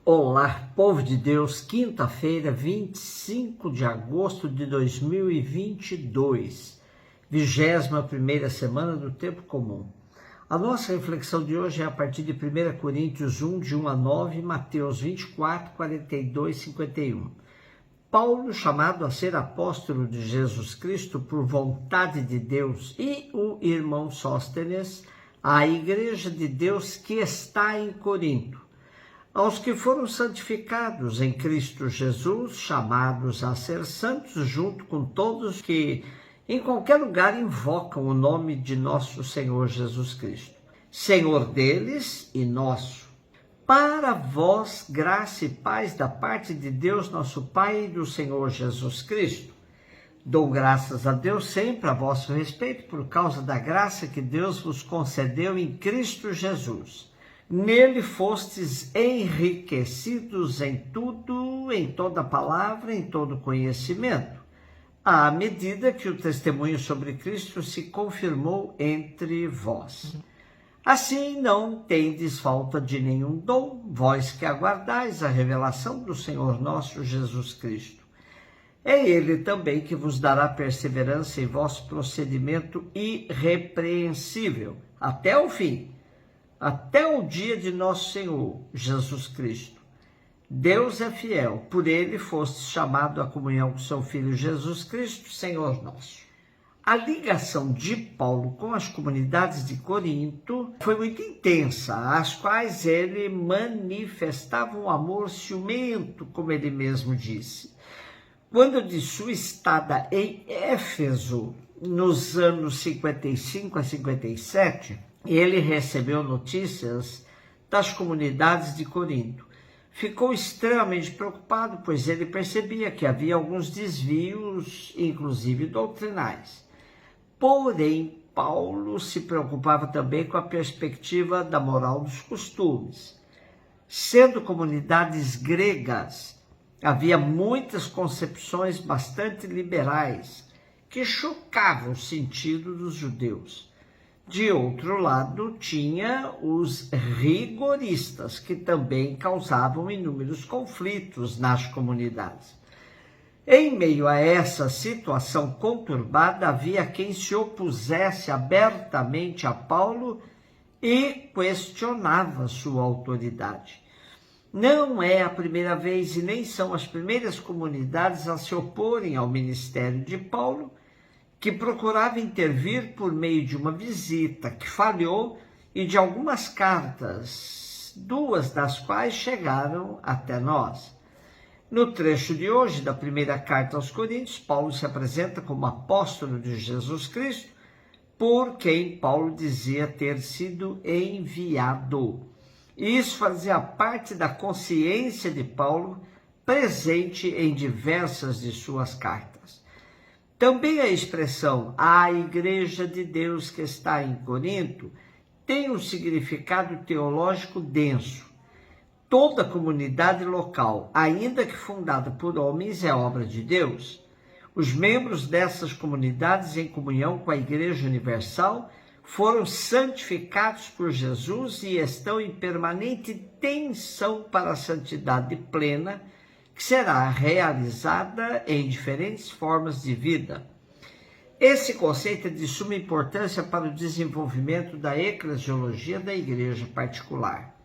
Olá, povo de Deus, quinta-feira, 25 de agosto de 2022, 21ª semana do Tempo Comum. A nossa reflexão de hoje é a partir de 1 Coríntios 1, de 1 a 9, Mateus 24, 42, 51. Paulo, chamado a ser apóstolo de Jesus Cristo por vontade de Deus, e o irmão Sóstenes, à igreja de Deus que está em Corinto, aos que foram santificados em Cristo Jesus, chamados a ser santos, junto com todos que em qualquer lugar invocam o nome de nosso Senhor Jesus Cristo, Senhor deles e nosso. Para vós, graça e paz da parte de Deus, nosso Pai, e do Senhor Jesus Cristo. Dou graças a Deus sempre a vosso respeito, por causa da graça que Deus vos concedeu em Cristo Jesus. Nele fostes enriquecidos em tudo, em toda palavra, em todo conhecimento, à medida que o testemunho sobre Cristo se confirmou entre vós. Assim não tendes falta de nenhum dom, vós que aguardais a revelação do Senhor nosso Jesus Cristo. É Ele também que vos dará perseverança em vosso procedimento irrepreensível, até o fim, até o dia de nosso Senhor Jesus Cristo. Deus é fiel, por ele foste chamado à comunhão com seu Filho Jesus Cristo, Senhor nosso. A ligação de Paulo com as comunidades de Corinto foi muito intensa, às quais ele manifestava um amor ciumento, como ele mesmo disse. Quando de sua estada em Éfeso, nos anos 55 a 57, ele recebeu notícias das comunidades de Corinto. Ficou extremamente preocupado, pois ele percebia que havia alguns desvios, inclusive doutrinais. Porém, Paulo se preocupava também com a perspectiva da moral dos costumes. Sendo comunidades gregas, havia muitas concepções bastante liberais que chocavam o sentido dos judeus. De outro lado, tinha os rigoristas, que também causavam inúmeros conflitos nas comunidades. Em meio a essa situação conturbada, havia quem se opusesse abertamente a Paulo e questionava sua autoridade. Não é a primeira vez e nem são as primeiras comunidades a se oporem ao ministério de Paulo, que procurava intervir por meio de uma visita que falhou e de algumas cartas, duas das quais chegaram até nós. No trecho de hoje da primeira carta aos Coríntios, Paulo se apresenta como apóstolo de Jesus Cristo, por quem Paulo dizia ter sido enviado. Isso fazia parte da consciência de Paulo, presente em diversas de suas cartas. Também a expressão "a igreja de Deus que está em Corinto" tem um significado teológico denso. Toda comunidade local, ainda que fundada por homens, é obra de Deus. Os membros dessas comunidades, em comunhão com a Igreja Universal, foram santificados por Jesus e estão em permanente tensão para a santidade plena, que será realizada em diferentes formas de vida. Esse conceito é de suma importância para o desenvolvimento da eclesiologia da igreja particular.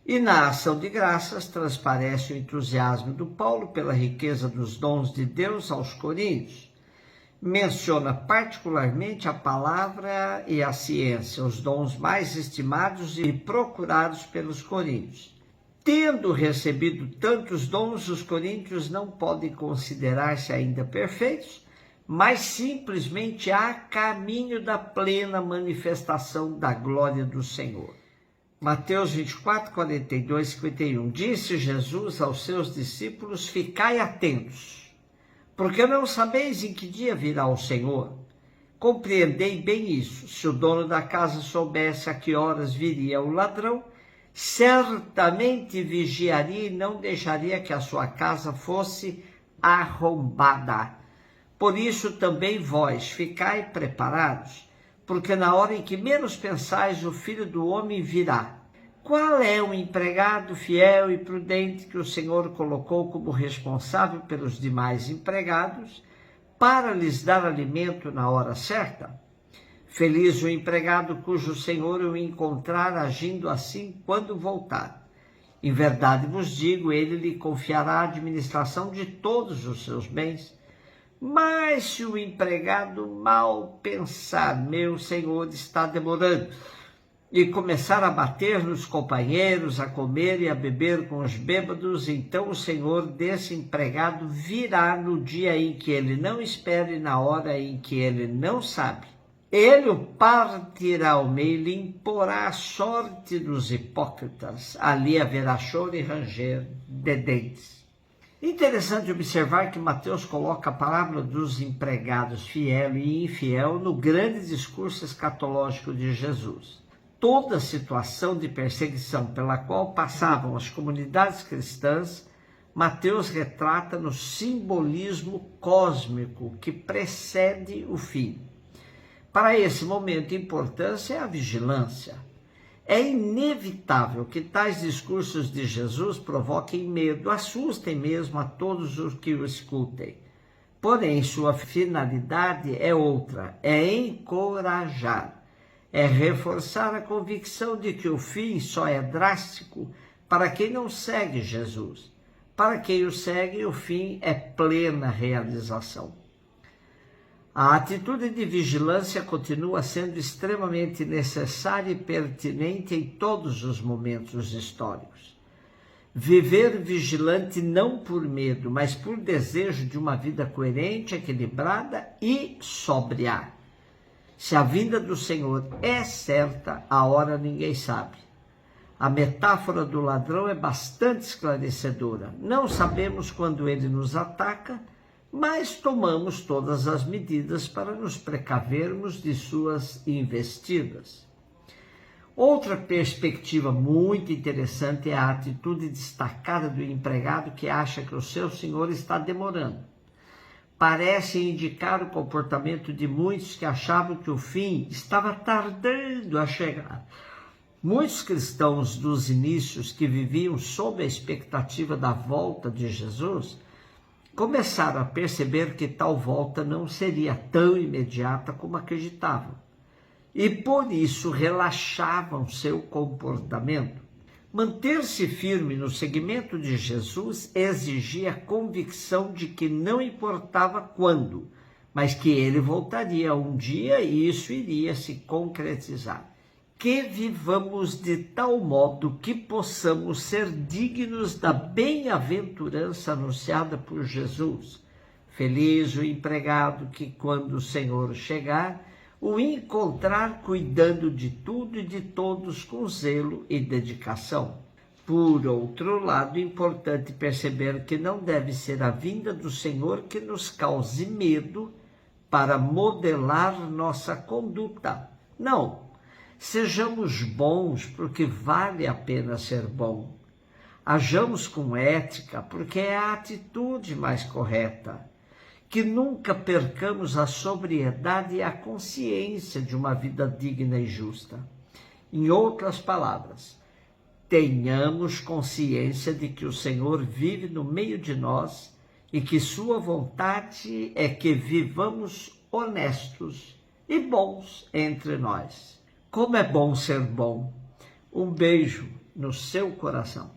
E na ação de graças transparece o entusiasmo do Paulo pela riqueza dos dons de Deus aos coríntios. Menciona particularmente a palavra e a ciência, os dons mais estimados e procurados pelos coríntios. Tendo recebido tantos dons, os coríntios não podem considerar-se ainda perfeitos, mas simplesmente a caminho da plena manifestação da glória do Senhor. Mateus 24, 42, 51. Disse Jesus aos seus discípulos: ficai atentos, porque não sabeis em que dia virá o Senhor. Compreendei bem isso. Se o dono da casa soubesse a que horas viria o ladrão, certamente vigiaria e não deixaria que a sua casa fosse arrombada. Por isso também vós ficai preparados, porque na hora em que menos pensais, o Filho do Homem virá. Qual é o empregado fiel e prudente que o Senhor colocou como responsável pelos demais empregados para lhes dar alimento na hora certa? Feliz o empregado cujo senhor o encontrar agindo assim quando voltar. Em verdade vos digo, ele lhe confiará a administração de todos os seus bens. Mas se o empregado mal pensar, meu senhor está demorando, e começar a bater nos companheiros, a comer e a beber com os bêbados, então o senhor desse empregado virá no dia em que ele não espera e na hora em que ele não sabe. Ele o partirá ao meio e lhe imporá a sorte dos hipócritas. Ali haverá choro e ranger de dentes. Interessante observar que Mateus coloca a parábola dos empregados fiel e infiel no grande discurso escatológico de Jesus. Toda a situação de perseguição pela qual passavam as comunidades cristãs, Mateus retrata no simbolismo cósmico que precede o fim. Para esse momento, a importância é a vigilância. É inevitável que tais discursos de Jesus provoquem medo, assustem mesmo a todos os que o escutem. Porém, sua finalidade é outra, é encorajar. É reforçar a convicção de que o fim só é drástico para quem não segue Jesus. Para quem o segue, o fim é plena realização. A atitude de vigilância continua sendo extremamente necessária e pertinente em todos os momentos históricos. Viver vigilante não por medo, mas por desejo de uma vida coerente, equilibrada e sóbria. Se a vinda do Senhor é certa, a hora ninguém sabe. A metáfora do ladrão é bastante esclarecedora. Não sabemos quando ele nos ataca, mas tomamos todas as medidas para nos precavermos de suas investidas. Outra perspectiva muito interessante é a atitude destacada do empregado que acha que o seu senhor está demorando. Parece indicar o comportamento de muitos que achavam que o fim estava tardando a chegar. Muitos cristãos dos inícios que viviam sob a expectativa da volta de Jesus começaram a perceber que tal volta não seria tão imediata como acreditavam. E por isso relaxavam seu comportamento. Manter-se firme no seguimento de Jesus exigia a convicção de que não importava quando, mas que ele voltaria um dia e isso iria se concretizar. Que vivamos de tal modo que possamos ser dignos da bem-aventurança anunciada por Jesus. Feliz o empregado que, quando o Senhor chegar, o encontrar cuidando de tudo e de todos com zelo e dedicação. Por outro lado, é importante perceber que não deve ser a vinda do Senhor que nos cause medo para modelar nossa conduta. Não, sejamos bons porque vale a pena ser bom. Hajamos com ética porque é a atitude mais correta. Que nunca percamos a sobriedade e a consciência de uma vida digna e justa. Em outras palavras, tenhamos consciência de que o Senhor vive no meio de nós e que sua vontade é que vivamos honestos e bons entre nós. Como é bom ser bom! Um beijo no seu coração.